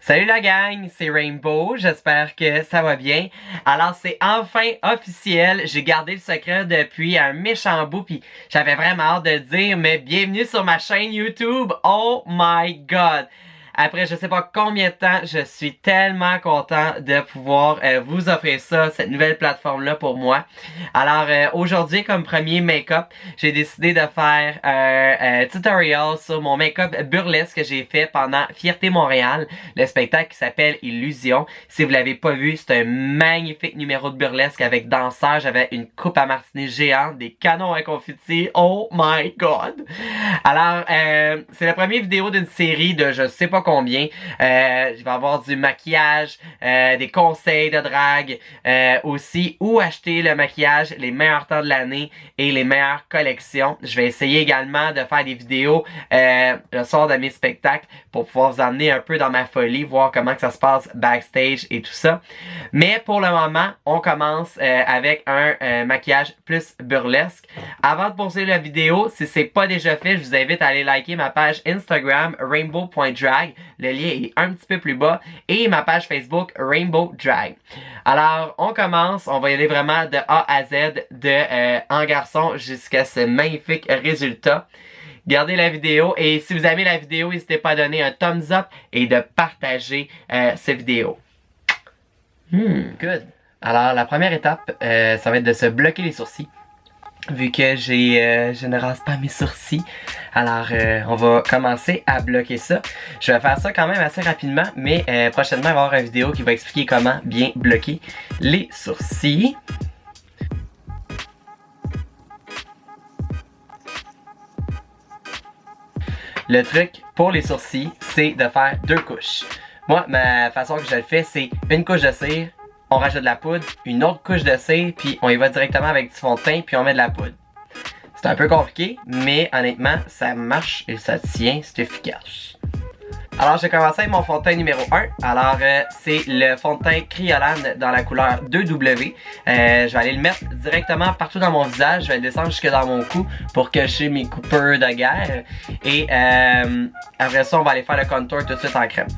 Salut la gang, c'est Rainbow, j'espère que ça va bien. Alors c'est enfin officiel, j'ai gardé le secret depuis un méchant bout puis j'avais vraiment hâte de le dire, mais bienvenue sur ma chaîne YouTube, oh my god! Après je sais pas combien de temps, je suis tellement content de pouvoir vous offrir ça, cette nouvelle plateforme-là pour moi. Alors aujourd'hui, comme premier make-up, j'ai décidé de faire un tutorial sur mon make-up burlesque que j'ai fait pendant Fierté Montréal, le spectacle qui s'appelle Illusion. Si vous l'avez pas vu, c'est un magnifique numéro de burlesque avec danseurs. J'avais une coupe à martini géante, des canons à confetti. Oh my god! Alors, c'est la première vidéo d'une série de je sais pas combien. Je vais avoir du maquillage, des conseils de drague, aussi où acheter le maquillage, les meilleurs temps de l'année et les meilleures collections. Je vais essayer également de faire des vidéos le soir de mes spectacles pour pouvoir vous emmener un peu dans ma folie, voir comment que ça se passe backstage et tout ça. Mais pour le moment, on commence avec un maquillage plus burlesque. Avant de poursuivre la vidéo, si c'est pas déjà fait, je vous invite à aller liker ma page Instagram rainbow.drag. Le lien est un petit peu plus bas. Et ma page Facebook Rainbow Drag. Alors, on commence. On va y aller vraiment de A à Z, de en garçon jusqu'à ce magnifique résultat. Gardez la vidéo et si vous aimez la vidéo, n'hésitez pas à donner un thumbs up et de partager cette vidéo. Good. Alors, la première étape, ça va être de se bloquer les sourcils. Vu que je ne rase pas mes sourcils. Alors, on va commencer à bloquer ça. Je vais faire ça quand même assez rapidement, mais prochainement, il va y avoir une vidéo qui va expliquer comment bien bloquer les sourcils. Le truc pour les sourcils, c'est de faire 2 couches. Moi, ma façon que je le fais, c'est une couche de cire, on rajoute de la poudre, une autre couche de cire, puis on y va directement avec du fond de teint, puis on met de la poudre. C'est un peu compliqué, mais honnêtement, ça marche et ça tient, c'est efficace. Alors, j'ai commencé avec mon fond de teint numéro 1. Alors, c'est le fond de teint Kryolan dans la couleur 2W. Je vais aller le mettre directement partout dans mon visage. Je vais le descendre jusque dans mon cou pour cacher mes coupeurs de guerre. Et après ça, on va aller faire le contour tout de suite en crème.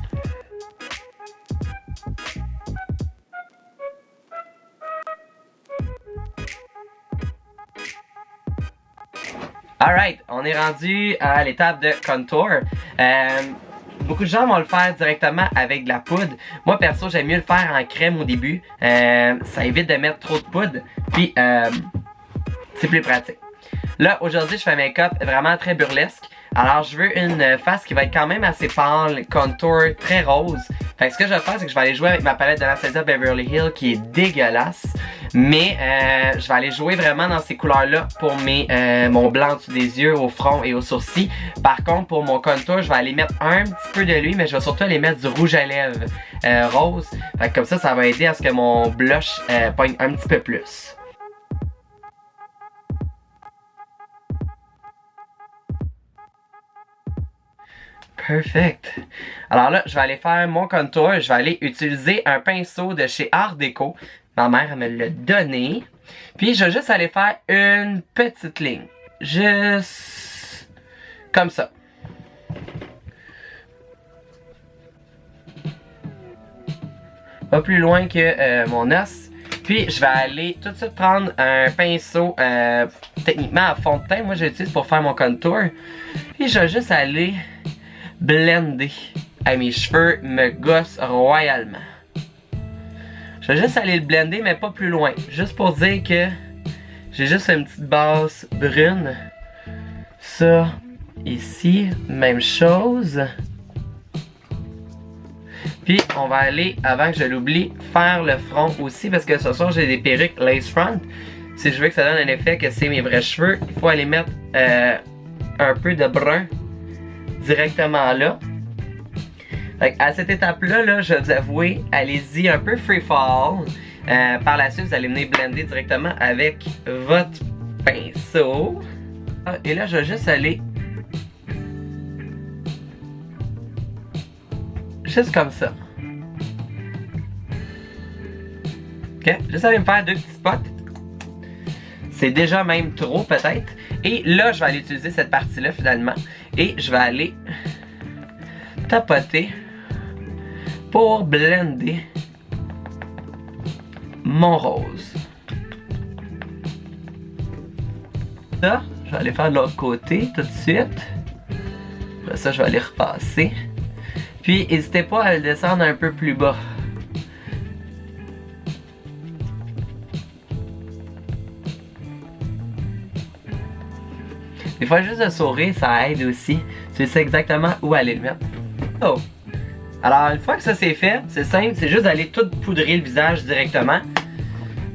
Alright, on est rendu à l'étape de contour. Beaucoup de gens vont le faire directement avec de la poudre. Moi perso, j'aime mieux le faire en crème au début. Ça évite de mettre trop de poudre. Puis c'est plus pratique. Là, aujourd'hui, je fais un make-up vraiment très burlesque. Alors, je veux une face qui va être quand même assez pâle, contour très rose. Fait que ce que je vais faire, c'est que je vais aller jouer avec ma palette de Anastasia Beverly Hills qui est dégueulasse. Mais je vais aller jouer vraiment dans ces couleurs-là pour mon blanc dessous des yeux, au front et aux sourcils. Par contre, pour mon contour, je vais aller mettre un petit peu de lui, mais je vais surtout aller mettre du rouge à lèvres rose. Fait que comme ça va aider à ce que mon blush pogne un petit peu plus. Perfect. Alors là, je vais aller faire mon contour. Je vais aller utiliser un pinceau de chez Art Déco. Ma mère, elle me l'a donné. Puis, je vais juste aller faire une petite ligne. Juste comme ça. Pas plus loin que mon os. Puis, je vais aller tout de suite prendre un pinceau techniquement à fond de teint. Moi, j'utilise pour faire mon contour. Puis, je vais juste aller blender. Mes cheveux me gossent royalement. Je vais juste aller le blender, mais pas plus loin. Juste pour dire que j'ai juste une petite base brune. Ça, ici, même chose. Puis, on va aller, avant que je l'oublie, faire le front aussi. Parce que ce soir, j'ai des perruques lace front. Si je veux que ça donne un effet que c'est mes vrais cheveux, il faut aller mettre un peu de brun directement là. Fait à cette étape-là, je vais vous avouer, allez-y un peu free fall. Par la suite, vous allez venir blender directement avec votre pinceau. Et là, je vais juste aller juste comme ça. Ok, juste aller me faire 2 petits spots. C'est déjà même trop peut-être. Et là, je vais aller utiliser cette partie-là finalement. Et je vais aller tapoter pour blender mon rose. Ça, je vais aller faire de l'autre côté tout de suite. Après ça, je vais aller repasser. Puis, n'hésitez pas à le descendre un peu plus bas. Des fois, juste de sourire, ça aide aussi. Tu sais exactement où aller le mettre. Oh! Alors, une fois que ça c'est fait, c'est simple, c'est juste d'aller tout poudrer le visage directement.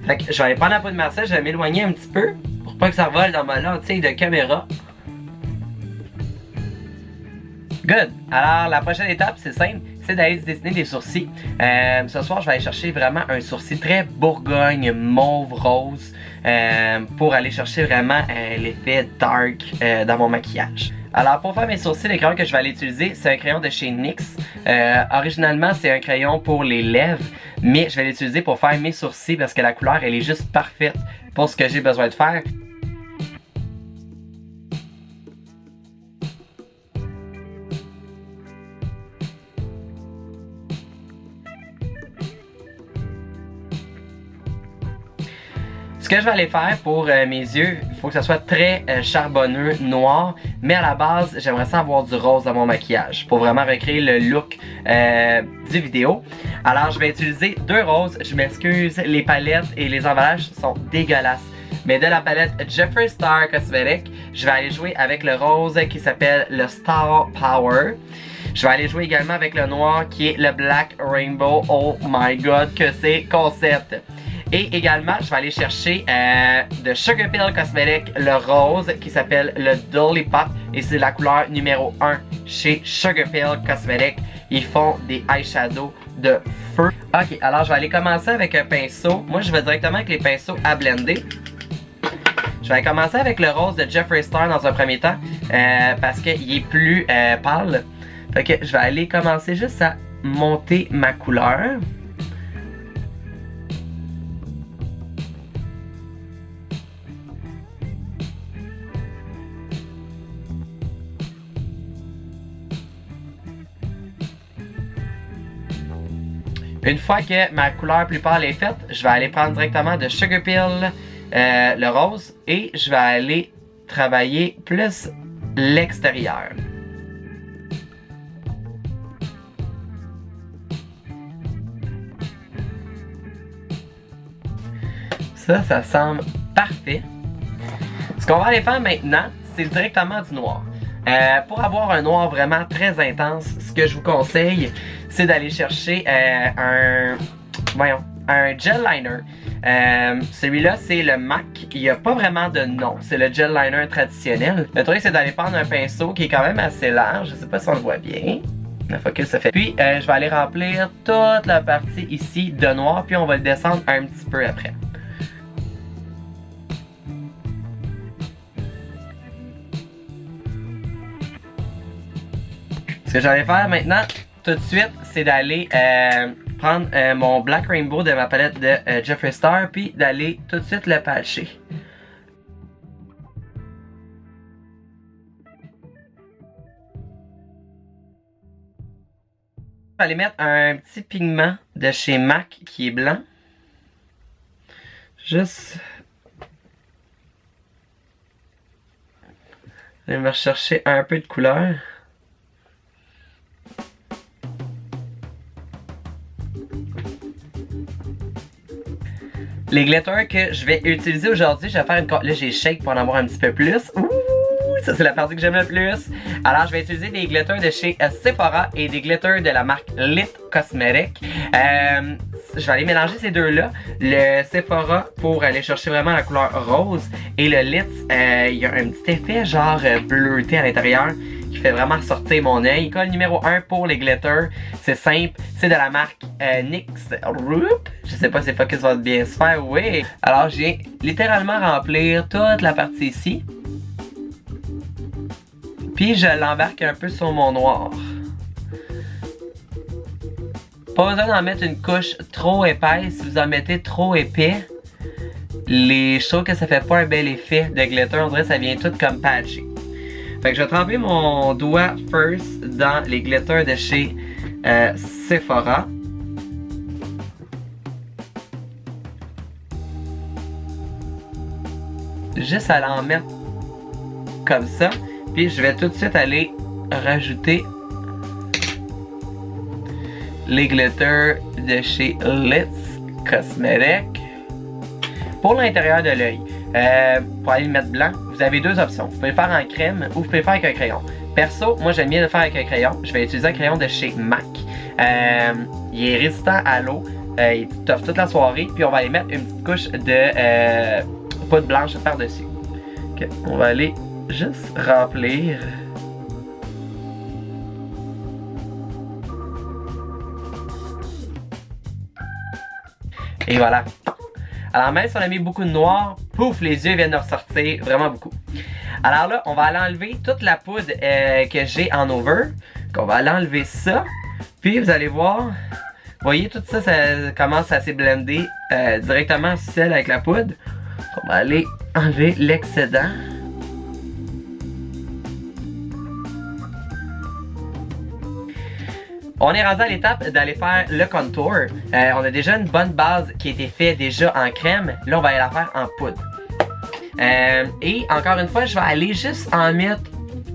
Fait que je vais aller prendre la poudre Marseille, je vais m'éloigner un petit peu pour pas que ça vole dans ma lentille de caméra. Good! Alors, la prochaine étape, c'est simple, c'est d'aller se dessiner des sourcils. Ce soir, je vais aller chercher vraiment un sourcil très bourgogne, mauve, rose, pour aller chercher vraiment l'effet dark dans mon maquillage. Alors, pour faire mes sourcils, le crayon que je vais aller utiliser, c'est un crayon de chez NYX. Originalement, c'est un crayon pour les lèvres, mais je vais l'utiliser pour faire mes sourcils parce que la couleur, elle est juste parfaite pour ce que j'ai besoin de faire. Ce que je vais aller faire pour mes yeux, il faut que ça soit très charbonneux, noir, mais à la base, j'aimerais ça avoir du rose dans mon maquillage pour vraiment recréer le look du vidéo. Alors, je vais utiliser 2 roses. Je m'excuse, les palettes et les emballages sont dégueulasses. Mais de la palette Jeffree Star Cosmetics, je vais aller jouer avec le rose qui s'appelle le Star Power. Je vais aller jouer également avec le noir qui est le Black Rainbow. Oh my god, que c'est concept! Et également, je vais aller chercher de Sugar Pill Cosmetics le rose qui s'appelle le Dolly Pop et c'est la couleur numéro 1 chez Sugar Pill Cosmetics. Ils font des eyeshadows de feu. Ok, alors je vais aller commencer avec un pinceau. Moi, je vais directement avec les pinceaux à blender. Je vais commencer avec le rose de Jeffree Star dans un premier temps parce qu'il est plus pâle. Fait que je vais aller commencer juste à monter ma couleur. Une fois que ma couleur plus pâle est faite, je vais aller prendre directement de Sugar Pill le rose et je vais aller travailler plus l'extérieur. Ça semble parfait. Ce qu'on va aller faire maintenant, c'est directement du noir. Pour avoir un noir vraiment très intense, ce que je vous conseille, c'est d'aller chercher un gel liner. Celui-là, c'est le MAC. Il n'y a pas vraiment de nom. C'est le gel liner traditionnel. Le truc, c'est d'aller prendre un pinceau qui est quand même assez large. Je ne sais pas si on le voit bien. La focus se fait. Puis, je vais aller remplir toute la partie ici de noir. Puis, on va le descendre un petit peu après. Ce que j'allais faire maintenant, tout de suite, c'est d'aller prendre mon Black Rainbow de ma palette de Jeffree Star, puis d'aller tout de suite le patcher. Je vais aller mettre un petit pigment de chez MAC qui est blanc. Juste... je vais rechercher un peu de couleur. Les glitters que je vais utiliser aujourd'hui, je vais faire une... là, j'ai shake pour en avoir un petit peu plus. Ouh, ça c'est la partie que j'aime le plus. Alors, je vais utiliser des glitters de chez Sephora et des glitters de la marque Lit Cosmetics. Je vais aller mélanger ces deux-là. Le Sephora pour aller chercher vraiment la couleur rose. Et le Lit, il y a un petit effet genre bleuté à l'intérieur qui fait vraiment ressortir mon œil. École numéro 1 pour les glitters. C'est simple, c'est de la marque NYX. Je sais pas si Focus va bien se faire, oui. Alors, j'ai littéralement remplir toute la partie ici. Puis, je l'embarque un peu sur mon noir. Pas besoin d'en mettre une couche trop épaisse. Si vous en mettez trop épais, je trouve que ça fait pas un bel effet de glitter. On dirait que ça vient tout comme patché. Fait que je vais tremper mon doigt first dans les glitters de chez Sephora. Juste aller en mettre comme ça. Puis je vais tout de suite aller rajouter les glitters de chez Litz Cosmetics pour l'intérieur de l'œil. Pour aller le mettre blanc, vous avez deux options. Vous pouvez le faire en crème ou vous pouvez le faire avec un crayon. Perso, moi j'aime bien le faire avec un crayon. Je vais utiliser un crayon de chez MAC. Il est résistant à l'eau. Il toffe toute la soirée. Puis on va aller mettre une petite couche de poudre blanche par-dessus. Okay. On va aller juste remplir. Et voilà. Alors même si on a mis beaucoup de noir, pouf, les yeux viennent de ressortir vraiment beaucoup. Alors là, on va aller enlever toute la poudre que j'ai en over. Donc on va aller enlever ça. Puis vous allez voir, vous voyez tout ça, ça commence à se blender directement au ciel avec la poudre. On va aller enlever l'excédent. On est rendu à l'étape d'aller faire le contour. On a déjà une bonne base qui a été faite déjà en crème. Là, on va aller la faire en poudre. Et encore une fois, je vais aller juste en mettre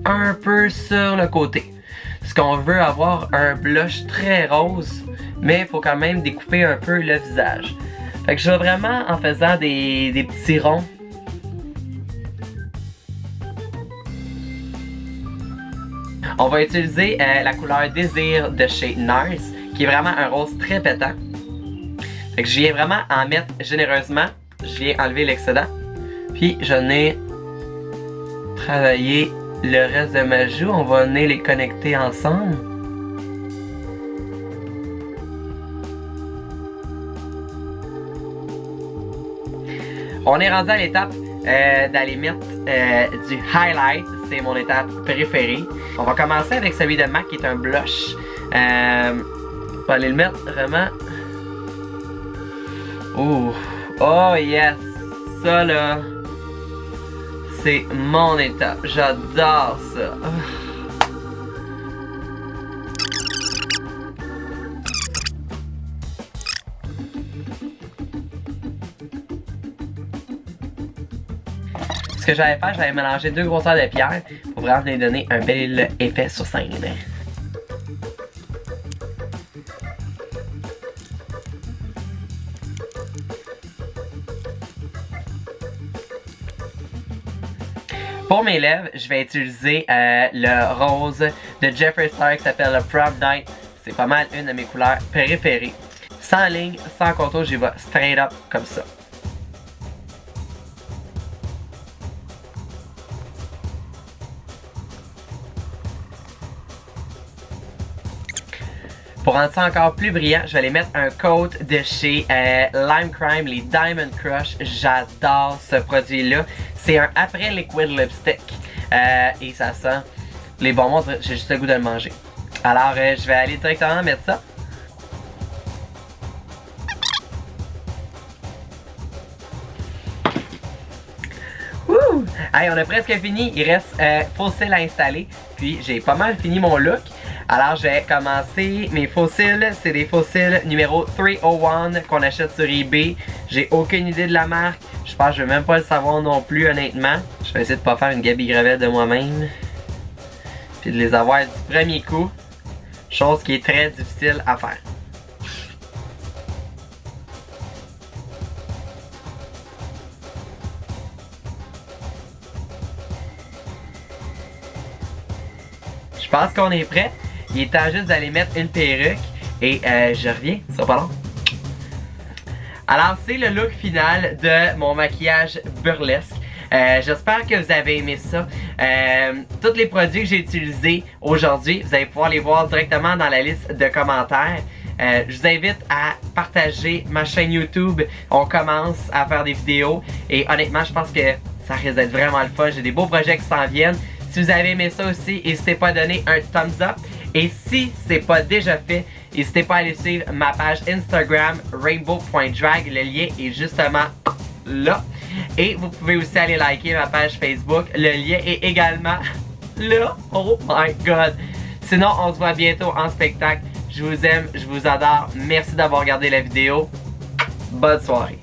un peu sur le côté. Parce qu'on veut avoir un blush très rose, mais il faut quand même découper un peu le visage. Fait que je vais vraiment en faisant des petits ronds. On va utiliser la couleur Désir de chez NARS, qui est vraiment un rose très pétant. Fait que je viens vraiment en mettre généreusement. Je viens enlever l'excédent. Puis je n'ai travaillé le reste de ma joue. On va venir les connecter ensemble. On est rendu à l'étape d'aller mettre du highlight. C'est mon étape préférée. On va commencer avec celui de MAC qui est un blush. On va aller le mettre vraiment. Ouh. Oh yes! Ça là, c'est mon étape. J'adore ça. Ce que j'allais faire, j'allais mélanger 2 grosseurs de pierre pour vraiment les donner un bel effet sur scène. Pour mes lèvres, je vais utiliser le rose de Jeffree Star qui s'appelle le Prom Night. C'est pas mal une de mes couleurs préférées. Sans ligne, sans contour, j'y vais straight up comme ça. Pour rendre ça encore plus brillant, je vais aller mettre un coat de chez Lime Crime, les Diamond Crush. J'adore ce produit-là. C'est un après liquid lipstick. Et ça sent les bonbons, j'ai juste le goût de le manger. Alors, je vais aller directement mettre ça. Wouh! Hey, on a presque fini. Il reste faux cils à installer. Puis, j'ai pas mal fini mon look. Alors, je vais commencer mes faux cils. C'est des faux cils numéro 301 qu'on achète sur eBay. J'ai aucune idée de la marque. Je pense que je vais même pas le savoir non plus, honnêtement. Je vais essayer de pas faire une Gabi Gravelle de moi-même. Puis de les avoir du premier coup. Chose qui est très difficile à faire. Je pense qu'on est prêt. Il est temps juste d'aller mettre une perruque et je reviens, ça sera pas long. Alors c'est le look final de mon maquillage burlesque. J'espère que vous avez aimé ça. Tous les produits que j'ai utilisés aujourd'hui, vous allez pouvoir les voir directement dans la liste de commentaires. Je vous invite à partager ma chaîne YouTube. On commence à faire des vidéos et honnêtement je pense que ça risque d'être vraiment le fun. J'ai des beaux projets qui s'en viennent. Si vous avez aimé ça aussi, n'hésitez pas à donner un thumbs up. Et si ce n'est pas déjà fait, n'hésitez pas à aller suivre ma page Instagram rainbow.drag. Le lien est justement là. Et vous pouvez aussi aller liker ma page Facebook. Le lien est également là. Oh my god. Sinon, on se voit bientôt en spectacle. Je Je vous aime, je vous adore. Merci d'avoir regardé la vidéo. Bonne soirée.